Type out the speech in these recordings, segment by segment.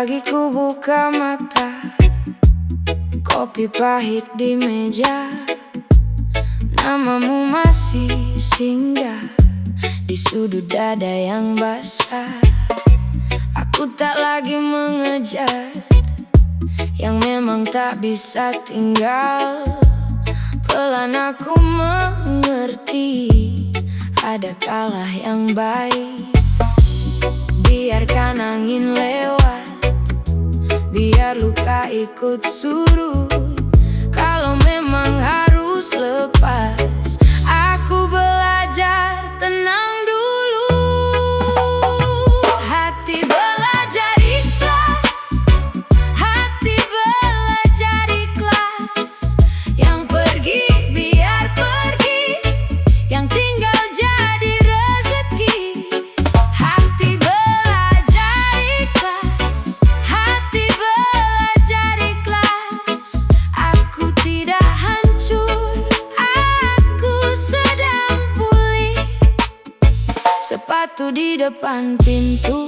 Pagi ku buka mata, kopi pahit di meja, namamu masih singgah di sudut dada yang basah. Aku tak lagi mengejar yang memang tak bisa tinggal. Pelan aku mengerti ada kalah yang baik. Biarkan angin lewat, biar luka ikut surut. Kalau memang harus lepas, aku belajar tenang dulu. Hati belajar ikhlas, hati belajar ikhlas. Yang pergi biar pergi, yang tinggal jadi rezeki. Hati belajar ikhlas, hati belajar ikhlas. Aku tidak hancur, aku sedang pulih. Sepatu di depan pintu,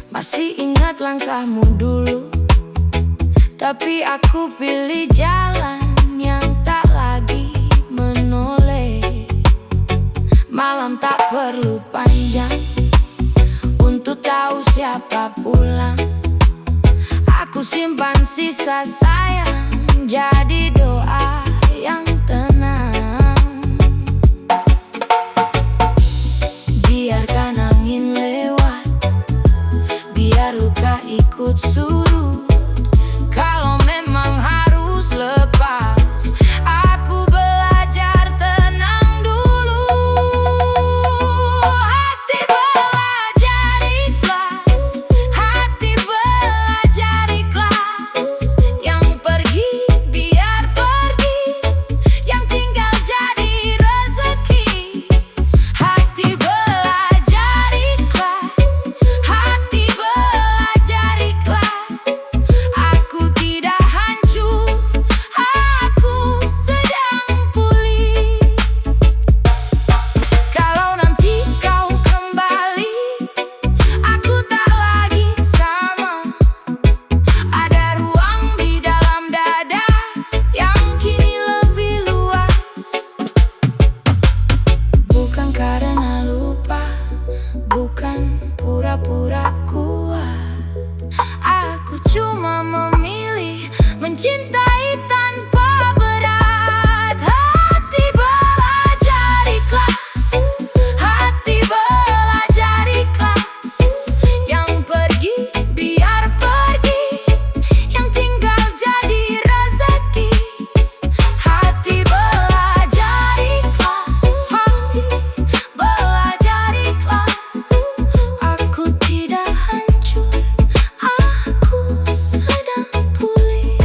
masih ingat langkahmu dulu. Tapi aku pilih jalan yang tak lagi menoleh. Malam tak perlu panjang untuk tahu siapa pulang. Aku simpan sisa sayang jadi doa yang tenang. Biarkan angin lewat, biar luka ikut surut. Kalau memang harus lepas, aku belajar tenang dulu. Hati belajar ikhlas, hati belajar ikhlas. Yang pergi biar pergi, yang tinggal jadi rezeki. Hati belajar ikhlas, hati belajar ikhlas. Aku tidak hancur, aku sedang pulih. Kalau nanti kau kembali, aku tak lagi sama. Ada ruang di dalam dada yang kini lebih luas. Bukan karena lupa, bukan pura-pura kuat. Aku cuma memilih mencintai tanpa berat. Hati belajar ikhlas, hati belajar ikhlas. Yang pergi biar pergi, yang tinggal jadi rezeki. Hati belajar ikhlas, hati belajar ikhlas. Aku tidak hancur, aku sedang pulih.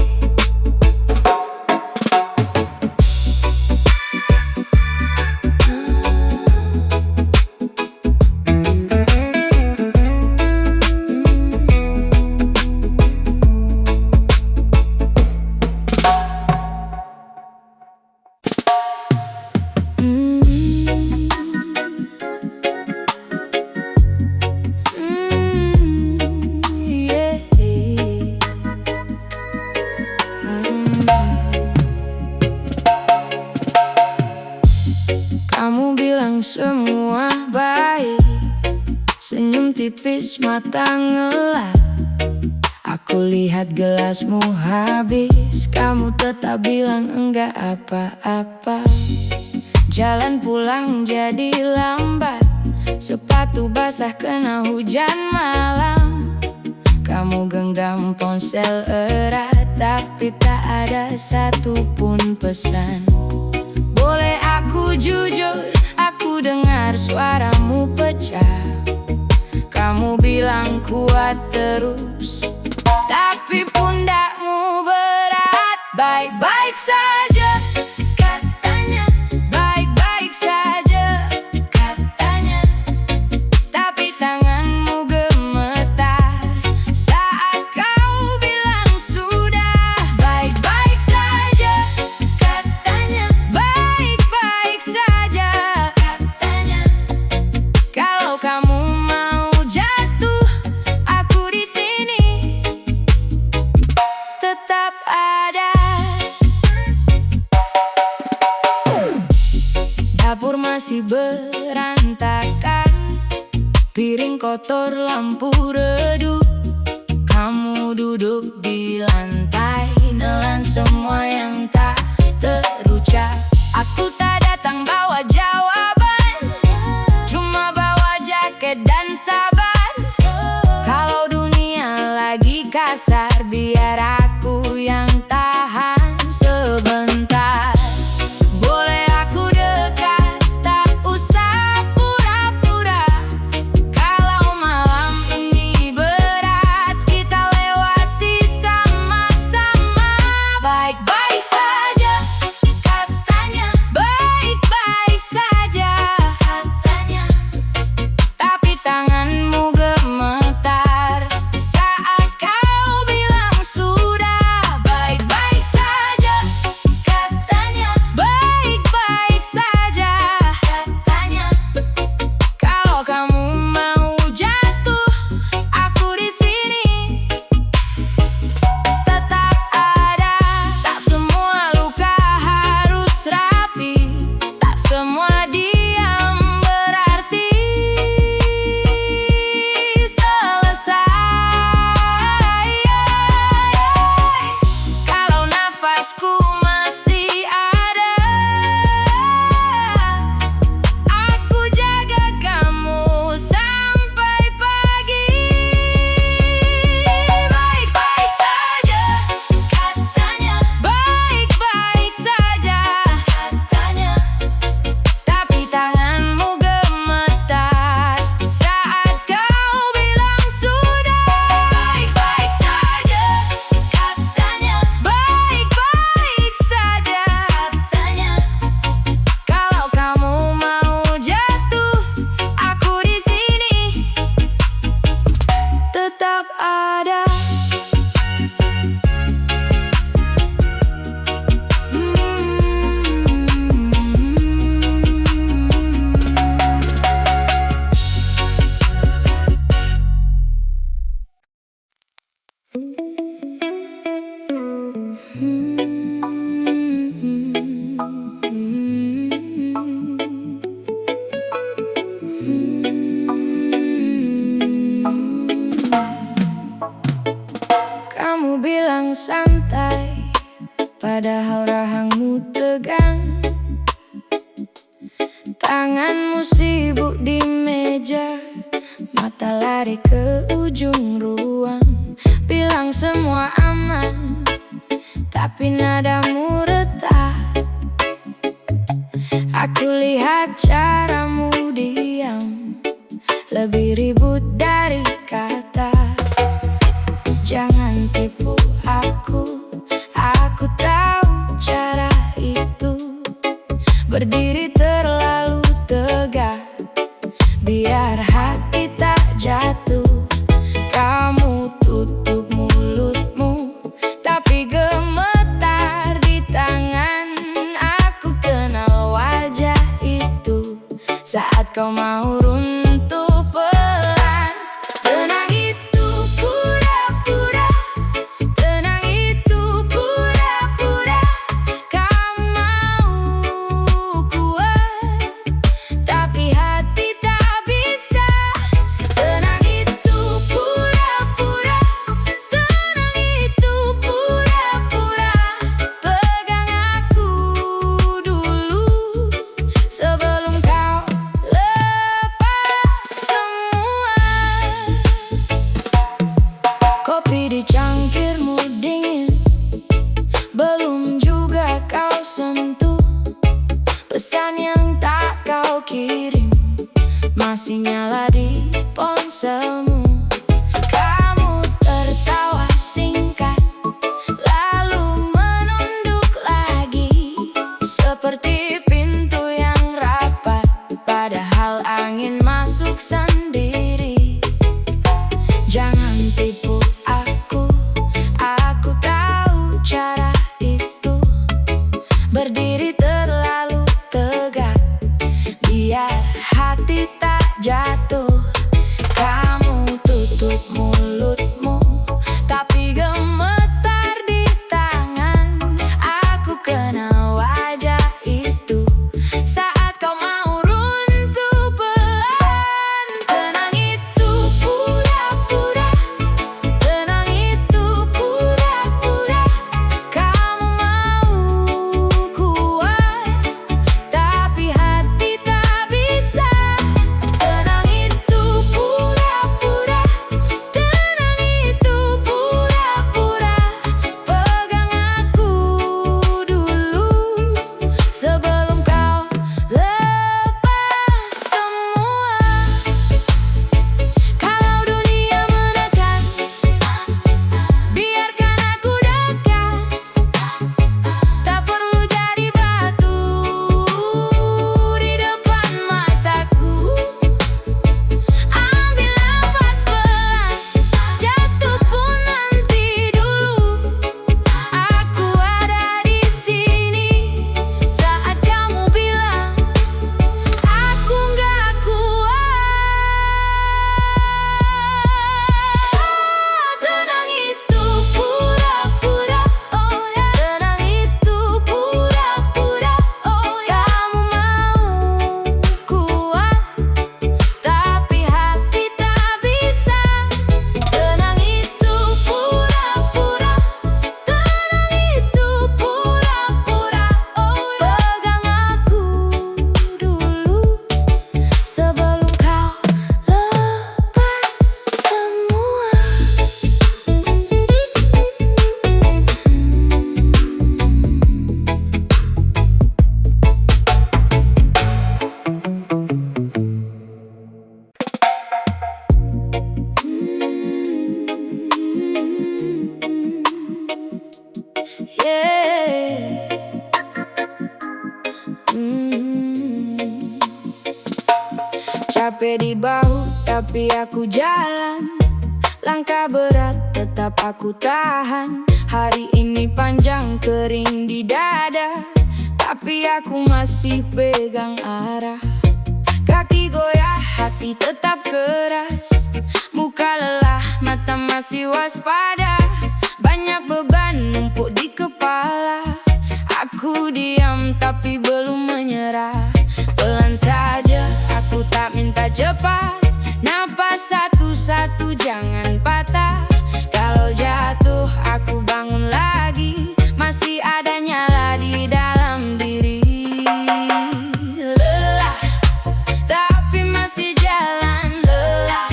Kamu bilang semua baik, senyum tipis mata ngelap. Aku lihat gelasmu habis, kamu tetap bilang enggak apa-apa. Jalan pulang jadi lambat, sepatu basah kena hujan malam. Kamu genggam ponsel erat, tapi tak ada satupun pesan. Boleh aku jujur, aku dengar suaramu pecah. Kamu bilang kuat terus, tapi pundakmu berat. Baik-baik saja katanya, baik-baik saja katanya. Tapi tanganmu gemetar saat kau bilang sudah. Baik-baik saja katanya, baik-baik saja katanya. Kalau kamu mau jatuh, aku di sini. piring kotor, lampu redup. Kamu duduk di lantai, nelan semua yang tak terucap. Aku tak datang bawa jawaban, cuma bawa jaket dan sabar. Kalau dunia lagi kasar, biar aku yang tahan sebentar. Boleh aku dekat, tak usah pura-pura. Kalau malam ini berat, kita lewati sama-sama. Baik-baik saja katanya, baik-baik saja katanya. Tapi tanganmu gemetar saat kau bilang sudah. Baik-baik saja katanya, baik-baik saja katanya. Kalau kamu mau jatuh, aku di sini tetap ada. Tak semua luka harus rapi, tak semua diam berarti selesai. Kalau nafasku masih ada, aku jaga kamu sampai pagi. Baik-baik saja katanya, baik-baik saja katanya. Tapi tanganmu gemetar saat kau bilang sudah. Baik-baik saja katanya, baik-baik saja katanya. Kalau kamu mau jatuh, aku di sini tetap ada. Kamu bilang santai, padahal rahangmu tegang. Tanganmu sibuk di meja, mata lari ke ujung ruang. Bilang semua aman, tapi nadamu retak. Aku lihat caramu diam, lebih ribut dari kata. Jangan tipu aku tahu cara itu. Berdiri terlalu tegak, biar hati tak jatuh. Kamu tutup mulutmu, tapi gemetar di tangan. Aku kenal wajah itu saat kau mau runtuh pelan. Tenang itu pura-pura, tenang itu pura-pura. Kau mau kuat, tapi hati tak bisa. Tenang itu pura-pura, tenang itu pura-pura. Pegang aku dulu sebelum kau lepas semua. Kopi di cangkirmu dingin, belum juga kau sentuh. Pesan yang tak kau kirim masih nyala di ponselmu. Kamu tertawa singkat, lalu menunduk lagi, seperti pintu yang rapat, padahal angin masuk sendiri. Jangan tipu aku tahu cara itu. Berdiri terlalu tegak, biar hati tak jatuh. Kamu tutup mulutmu, tapi gemetar di tangan. Aku kenal wajah itu saat kau mau runtuh pelan. Tenang itu HP di bahu tapi aku jalan. Langkah berat tetap aku tahan. Hari ini panjang kering di dada, tapi aku masih pegang arah. Kaki goyah, hati tetap keras. Muka lelah, mata masih waspada. Banyak beban numpuk di kepala. Aku diam tapi belum menyerah. Pelan saja, aku tak minta cepat. Napas satu-satu, jangan patah. Kalau jatuh, aku bangun lagi. Masih ada nyala di dalam diri. Lelah, tapi masih jalan. Lelah,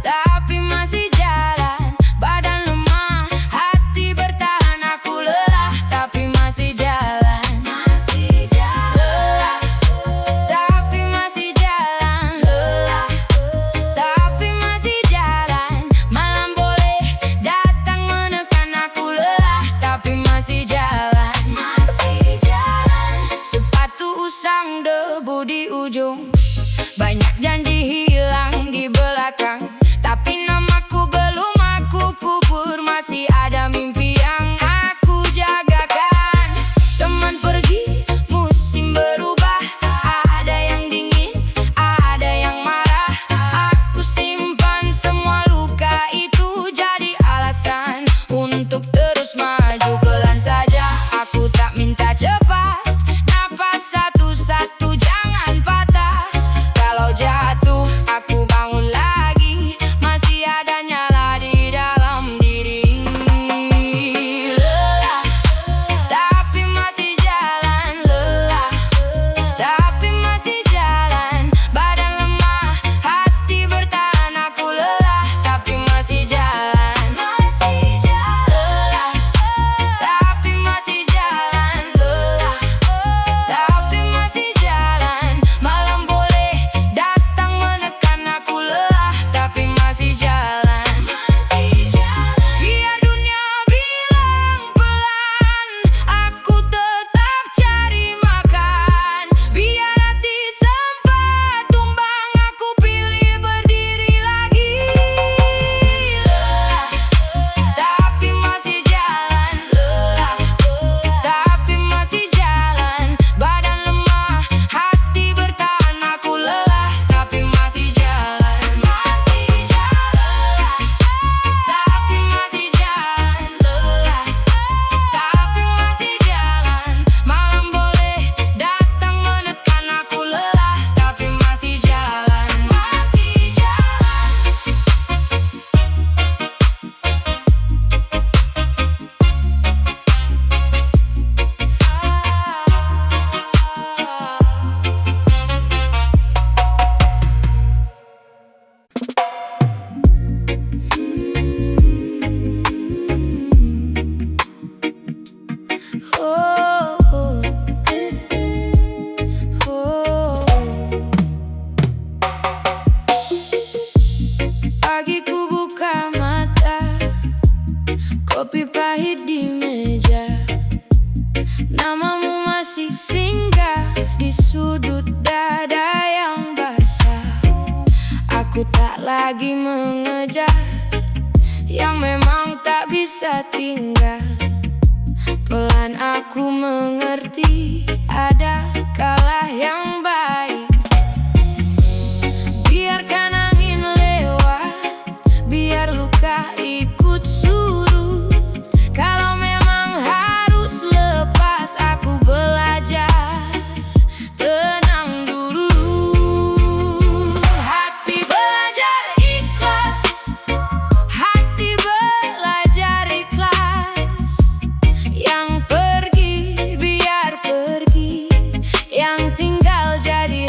tapi masih jalan. Badan lemah, hati bertahan. Aku lelah, tapi masih jalan. Lelah, tapi masih jalan. Lelah, tapi masih jalan. Malam boleh datang menekan. Aku lelah, tapi masih jalan. Sepatu usang, debu di ujung. Banyak janji hilang di belakang, tapi namaku belum aku kubur. Masih ada mimpi yang aku jagakan. Teman pergi, musim berubah. Ada yang dingin, ada yang marah. Aku simpan semua luka itu jadi alasan untuk terus maju. Pelan saja, aku tak minta cepat. Napas satu-satu, jangan patah. Kalau jatuh, aku bangun lagi. Masih ada nyala di dalam diri. Lelah, tapi masih jalan. Lelah, tapi masih jalan. Badan lemah, hati bertahan. Aku lelah, tapi masih jalan. Lelah, tapi masih jalan. Lelah, tapi masih jalan. Malam boleh datang menekan. Aku lelah, tapi masih jalan. Biar dunia bilang pelan, aku tetap cari makan. Biar hati sempat tumbang, aku pilih berdiri lagi. Lelah, tapi masih jalan. Lelah, tapi masih jalan. Badan lemah, hati bertahan. Aku lelah, tapi masih jalan. Lelah, tapi masih jalan. Lelah, tapi masih jalan. Malam boleh datang menekan. Aku lelah, tapi masih jalan. Oh, oh, oh. Pagi ku buka mata, kopi pahit di meja. Namamu masih singgah di sudut dada yang basah. Aku tak lagi mengejar yang memang tak bisa tinggal. Pelan aku mengerti ada kalah yang baik. Biarkan angin lewat, biar luka ikut surut. Kalau memang harus lepas, aku belajar tenang dulu. Hati belajar ikhlas, hati belajar ikhlas. Yang pergi biar pergi, yang tinggal jadi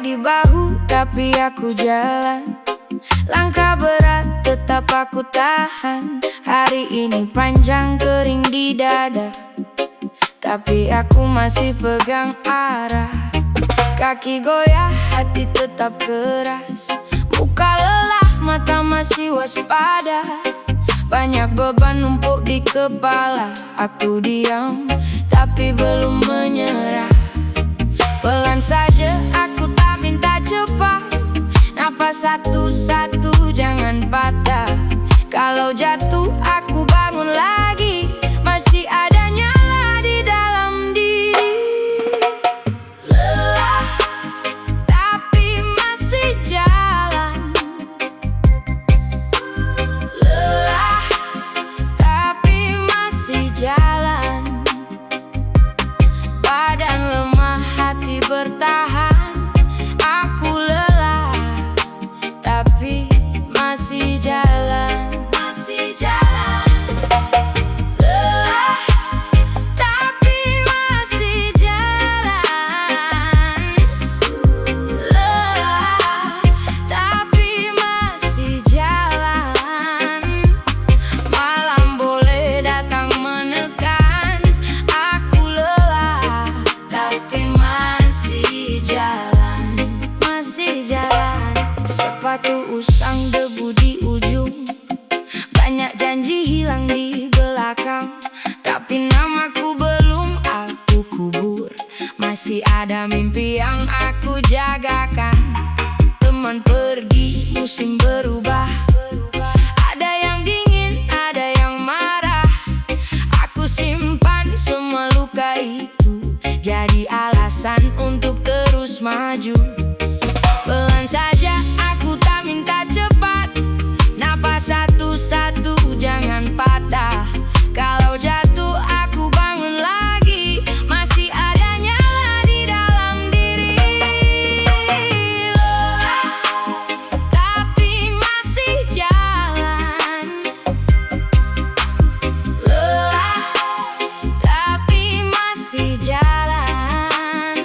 di bahu tapi aku jalan. Langkah berat tetap aku tahan. Hari ini panjang kering di dada, tapi aku masih pegang arah. Kaki goyah, hati tetap keras. Muka lelah, mata masih waspada. Banyak beban numpuk di kepala. Aku diam, tapi belum menyerah. Pelan saja, aku tak minta cepat. Napas satu-satu, jangan patah. Kalau jatuh, aku bangun lagi. Masih ada nyala di dalam diri. Lelah, tapi masih jalan. Lelah, tapi masih jalan. Badan lemah, hati bertahan. Aku lelah, tapi masih jalan. Masih jalan. Lelah, tapi masih jalan. Lelah, tapi masih jalan. Malam boleh datang menekan. Aku lelah, tapi masih jalan. Masih jalan. Sepatu usang, debu di ujung. Banyak janji hilang di belakang, tapi namaku belum aku kubur. Masih ada mimpi yang aku jagakan. Teman pergi, musim berubah. Ada yang dingin, ada yang marah. Aku simpan semua luka itu, jadi alasan untuk terus maju. Pelan saja, aku tak minta cepat. Napas satu-satu, jangan patah. Kalau jatuh, aku bangun lagi. Masih ada nyala di dalam diri. Lelah, tapi masih jalan. Lelah, tapi masih jalan.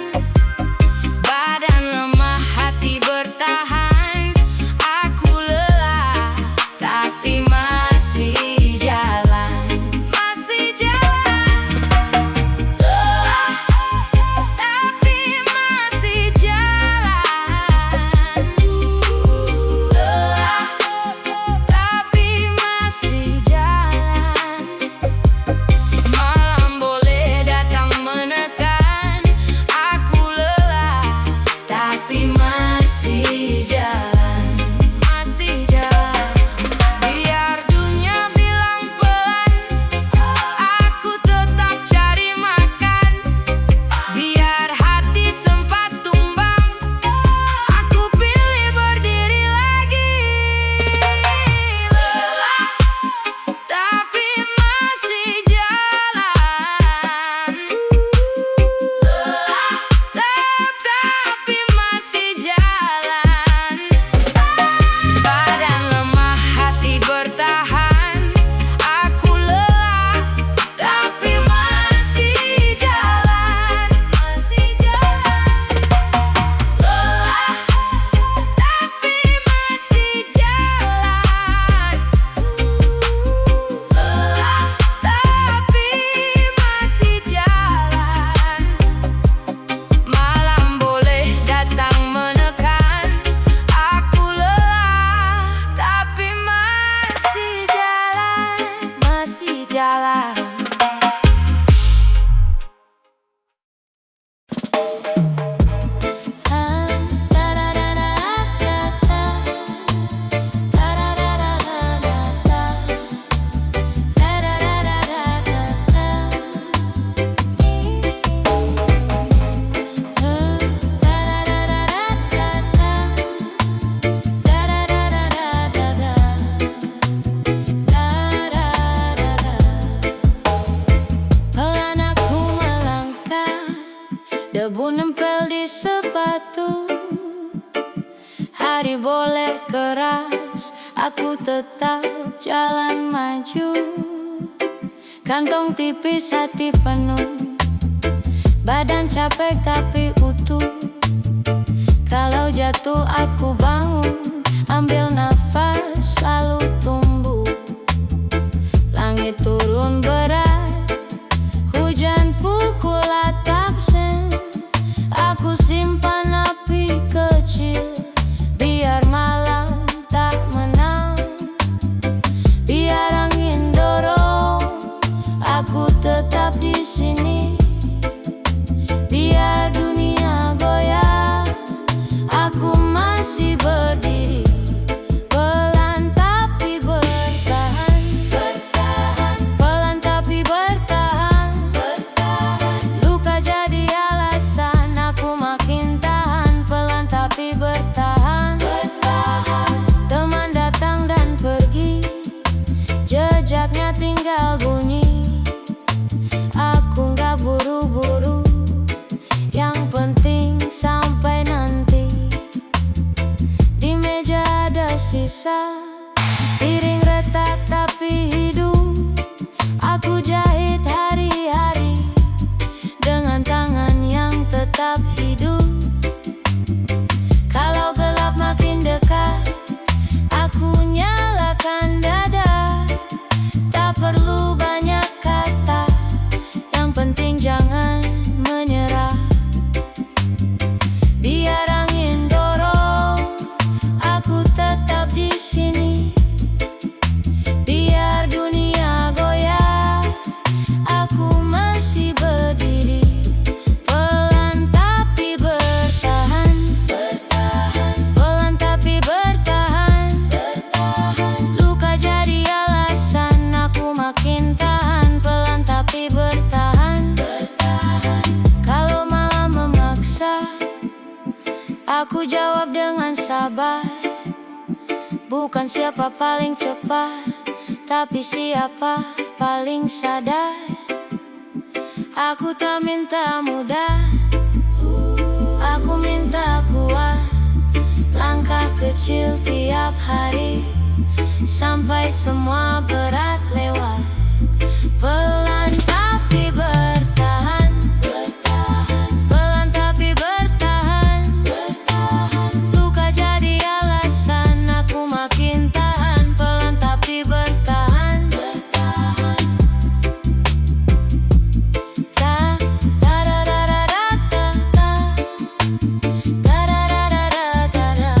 Badan lemah, hati bertahan. Aku lelah, tapi masih jalan. Masih jalan. Lelah, tapi masih jalan. Lelah, tapi masih jalan. Malam boleh datang menekan. Aku lelah, tapi masih jalan. Masih jalan. Biar dunia bilang pelan, aku tetap cari makan. Biar hati sempat tumbang, aku pilih berdiri lagi. Lelah, tapi masih jalan. Lelah, tapi masih jalan. Badan lemah, hati bertahan. Aku lelah, tapi masih jalan. Masih jalan. Lelah, tapi masih jalan. Lelah, tapi masih jalan. Malam boleh datang menekan. Aku lelah, tapi masih jalan. Masih jalan. Pelan aku melangkah, debu nempel di sepatu. Hari boleh keras, aku tetap jalan maju. Kantong tipis, hati penuh. Badan capek tapi utuh. Kalau jatuh aku bangun, ambil nafas lalu tumbuh. Langit turun berat, hujan pukul atap sen. Aku simpan api kecil, biar malam tak menang. Biar angin dorong, aku tetap di sini. Biar dunia goyah, aku masih berdiri. Pelan tapi bertahan, bertahan. Pelan tapi bertahan, bertahan. Luka jadi alasan aku makin tahan. Pelan tapi bertahan, bertahan. Teman datang dan pergi, jejaknya tinggal bunyi. Aku gak buru-buru, yang penting sampai nanti. Di meja ada sisa piring retak tapi hidup. Aku jahit hari-hari dengan tangan yang tetap hidup. Kalau gelap makin dekat, aku nyalakan dada. Tak perlu banyak kata, yang penting jangan menyerah. Biar angin dorong, aku tetap di sini. Biar dunia goyah, aku masih berdiri. Pelan tapi bertahan, bertahan. Pelan tapi bertahan, bertahan. Luka jadi alasan aku makin tahan. Pelan tapi bertahan, bertahan. Kalau malam memaksa, aku jawab dengan sabar. Bukan siapa paling cepat, tapi siapa paling sadar. Aku tak minta mudah, aku minta kuat. Langkah kecil tiap hari, sampai semua berat lewat. Pelan tapi bertahan, bertahan. Pelan tapi bertahan, bertahan. Luka jadi alasan aku makin tahan. Pelan tapi bertahan, bertahan. Ta da da da da da da da. Da da da da da da da.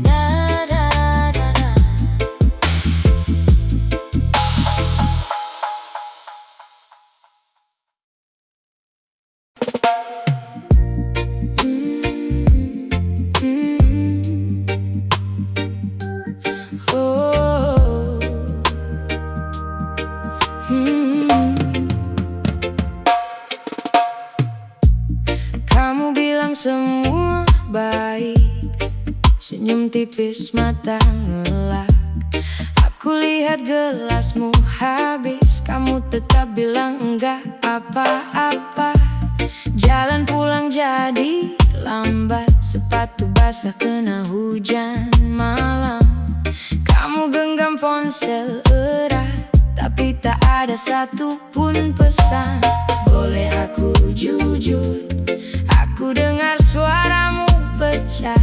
Da da da da. Oh. Kamu bilang semua baik, senyum tipis mata ngelak. Aku lihat gelasmu habis, kamu tetap bilang enggak apa-apa. Jalan pulang jadi lambat, sepatu basah kena hujan malam. Kamu genggam ponsel erat, tapi tak ada satu pun pesan. Boleh aku jujur, aku dengar suaramu pecah.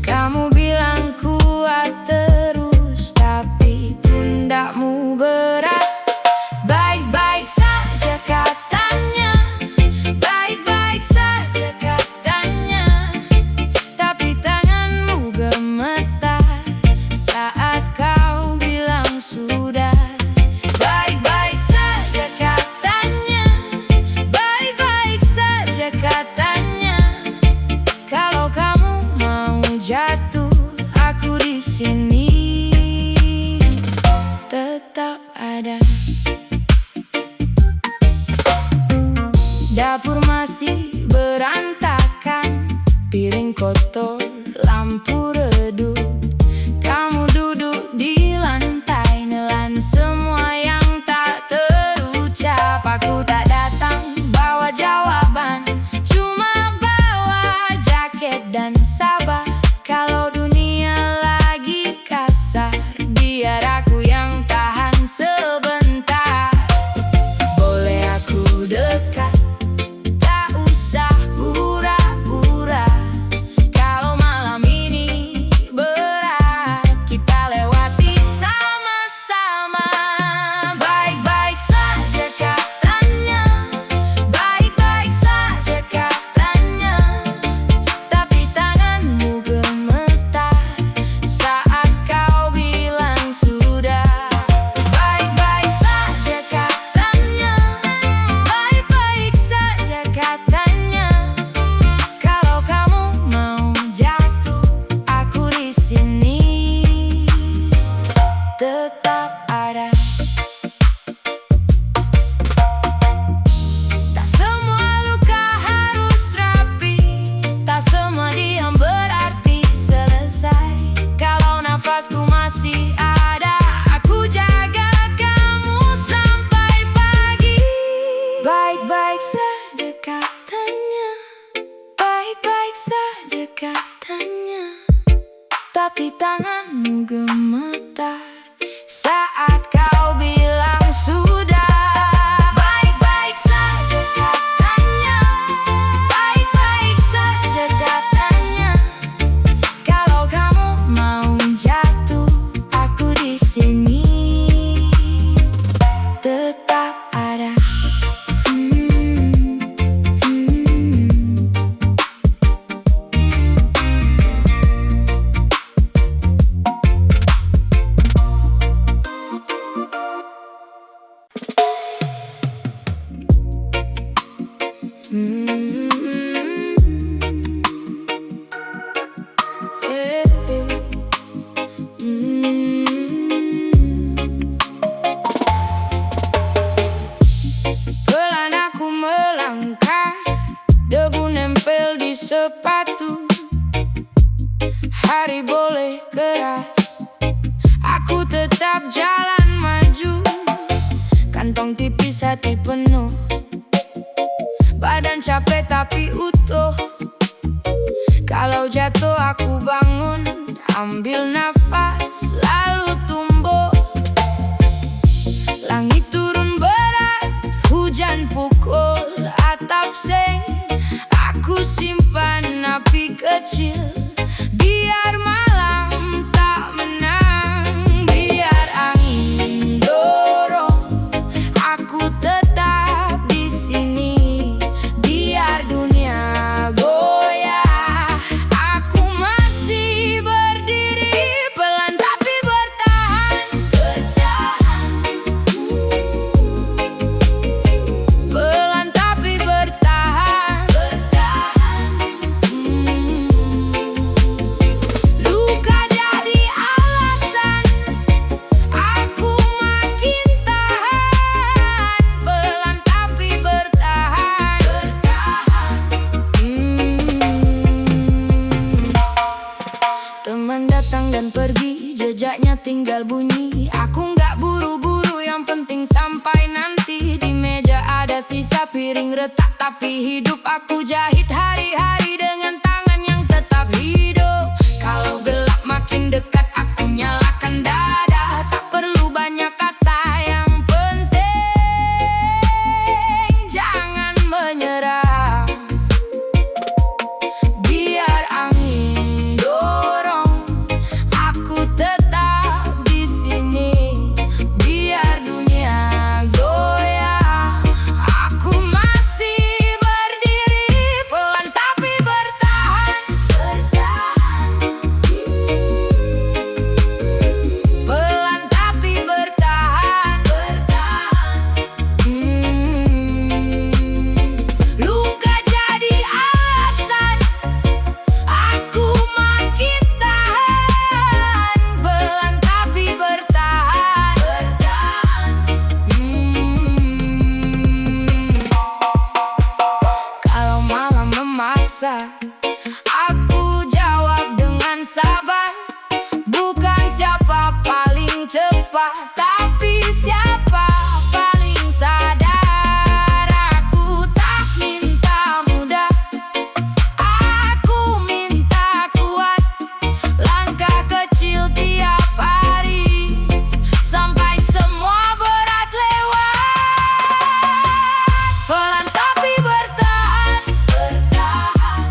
Kamu bilang kuat terus, tapi pundakmu berat. Baik-baik saja katanya, baik-baik saja katanya. Tapi tanganmu gemetar saat kau bilang sudah. Baik-baik saja katanya, baik-baik saja katanya. Kalau kamu mau jatuh, aku di sini. tetap ada. Tak semua luka harus rapi, tak semua diam berarti selesai. Kalau nafasku masih ada, aku jaga kamu sampai pagi. Baik-baik saja katanya, baik-baik saja katanya, tapi tanganmu gemetar saat kau bilang sudah. Baik-baik saja katanya, baik-baik saja katanya, kalau kamu mau jatuh, aku di sini tetap ada. Pelan aku melangkah, debu nempel di sepatu. Hari boleh keras, aku tetap jalan maju. Kantong tipis, hati penuh, badan capek tapi utuh. Kalau jatuh aku bangun, ambil nafas, lalu tumbuh. Langit turun berat, hujan pukul atap seng. Aku simpan api kecil, biar malam tak menang. Biar angin dorong, aku tetap di sini. Biar dunia goyah, aku masih berdiri. Pelan tapi bertahan, bertahan. Pelan tapi bertahan, bertahan. Luka jadi alasan aku makin tahan. Pelan tapi bertahan, bertahan. Teman datang dan pergi, jejaknya tinggal bunyi. Aku nggak buru-buru, yang penting sampai nanti. Di meja ada sisa piring retak, tapi hidup aku jahit hari-hari dengan tangan yang tetap hidup. Kalau gelap makin dekat, aku nyalakan dada. Tak perlu banyak kata, yang penting jangan menyerah. Biar angin dorong, aku tetap di sini. Biar dunia goyah, aku masih berdiri. Pelan tapi bertahan, bertahan. Pelan tapi bertahan, bertahan. Luka jadi alasan aku makin tahan. Pelan tapi bertahan, bertahan. Kalau malam memaksa, aku jawab dengan sabar. Bukan siapa paling cepat, tapi siapa paling sadar. Aku tak minta mudah, aku minta kuat. Langkah kecil tiap hari, sampai semua berat lewat. Pelan tapi bertahan, bertahan.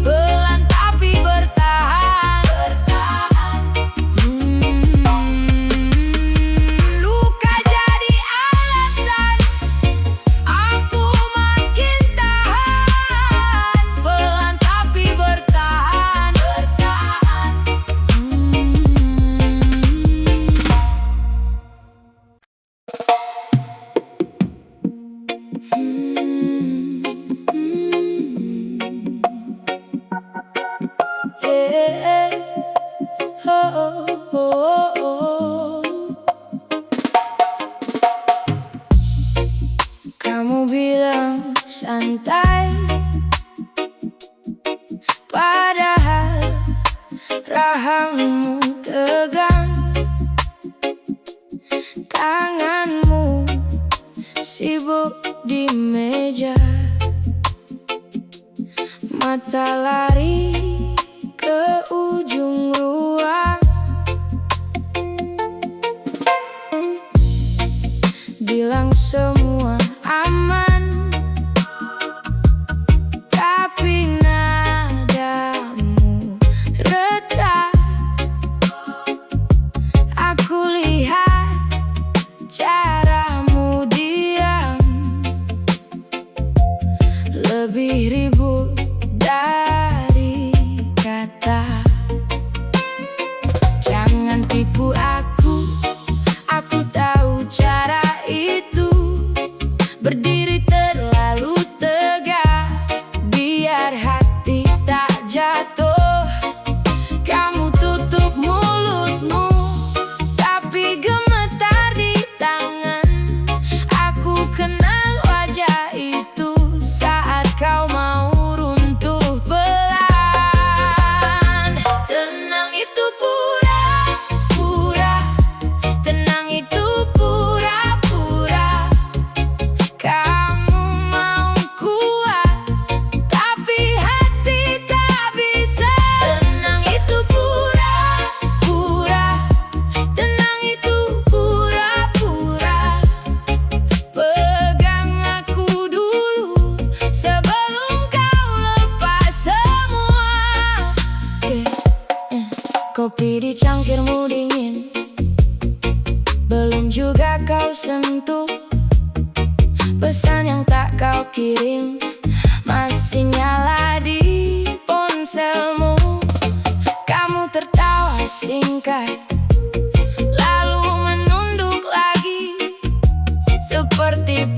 Pelan tapi bertahan, bertahan. Kamu bilang santai, padahal rahangmu tegang. Tanganmu sibuk di meja, mata lari ke ujung ruang. Bilang semua aman, tapi nadamu retak. Aku lihat caramu diam, lebih ribut dari kata. Jangan tipu aku tahu cara itu. Berdiri terlalu tegak, biar hati tak jatuh. Kamu tutup mulutmu, tapi gemetar di tangan. Aku kenal wajah itu saat kau mau runtuh pelan. Tenang itu pura-pura, tenang itu pura-pura. Kamu mau kuat, tapi hati tak bisa. Tenang itu pura-pura, tenang itu pura-pura. Pegang aku dulu sebelum kau lepas semua. Kopi di cangkirmu dingin, belum juga kau sentuh. Pesan yang tak kau kirim masih nyala di ponselmu. Kamu tertawa singkat, lalu menunduk lagi, seperti